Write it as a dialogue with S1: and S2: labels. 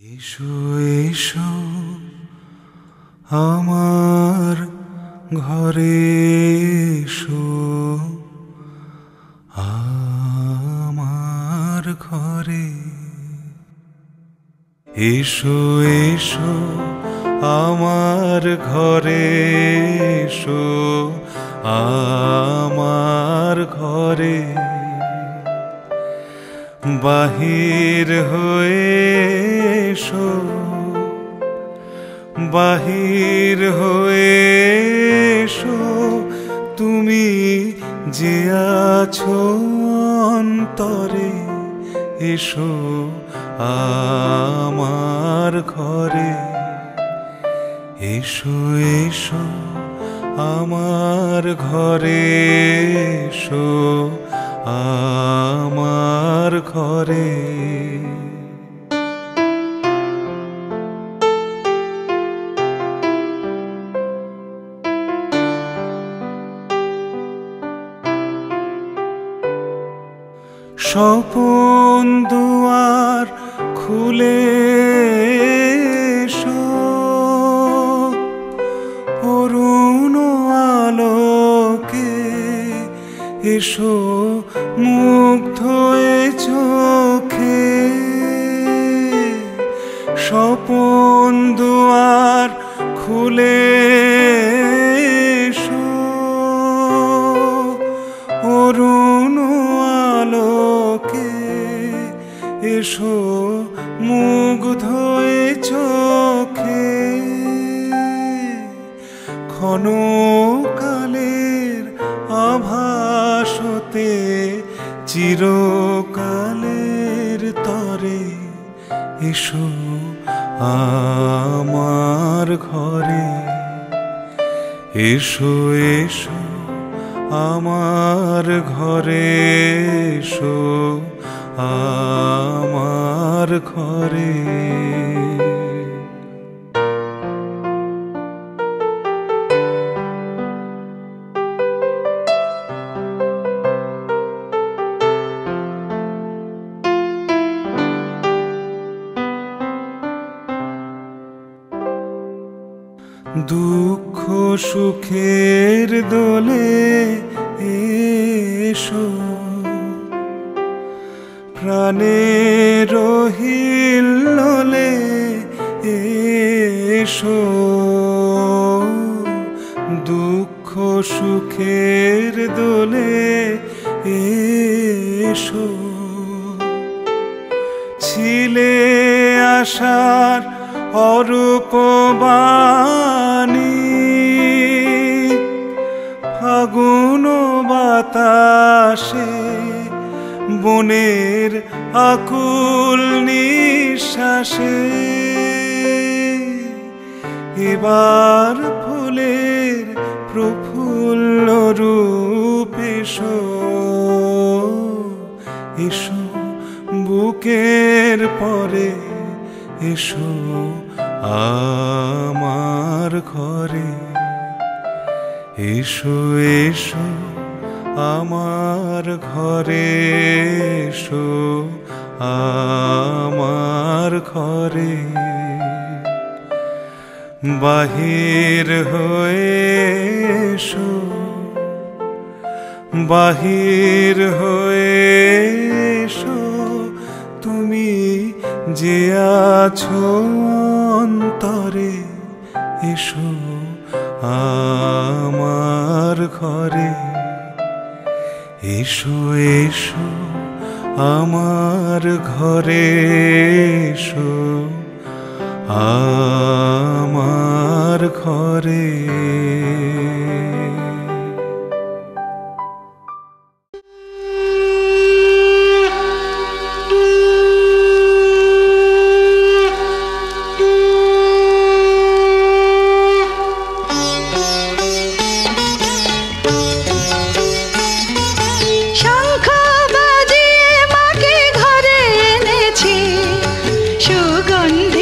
S1: এসো এসো আমার ঘরে এসো, আমার ঘরে এসো এসো আমার ঘরে এসো, আমার ঘরে বাহির হয়ে এসো, বাহির হয়ে এসো, তুমি যে আছো অন্তরে এসো আমার ঘরে। এসো এসো আমার ঘরে এসো, আমার ঘরে স্বপন দুয়ার খুলে এসো, অরুণ আলোকে এসো মুগ্ধ এ চোখে। স্বপন দুয়ার খুলে এসো, অরুণ আলোকে এসো মুগ্ধ এ চোখে। ক্ষণকালের আভাসতে চিরকালের তরে এসো আমার ঘরে। এসো এসো আমার ঘরে এসো, আমার ঘরে দুঃখ সুখের দোলে এসো, প্রাণের হিল্লোলে এসো। দুঃখ সুখের দোলে এসো, ছিলে আশার অরূপ বাণী, ফাগুন বাতাসে বনের আকুল নিঃশ্বাসে। এবার ফুলের প্রফুল্ল রূপ এসো, এসো বুকের পরে এসো আমার ঘরে। এসো এসো আমার ঘরে এসো, আমার ঘরে বাহির হয়ে এসো, বাহির হয়ে এসো, তুমি যে আছো অন্তরে এসো আমার ঘরে। এসো এসো আমার ঘরে এসো, আমার ঘরে
S2: শঙ্খ বাজিয়ে মাকে ঘরে এনেছি, সুগন্ধি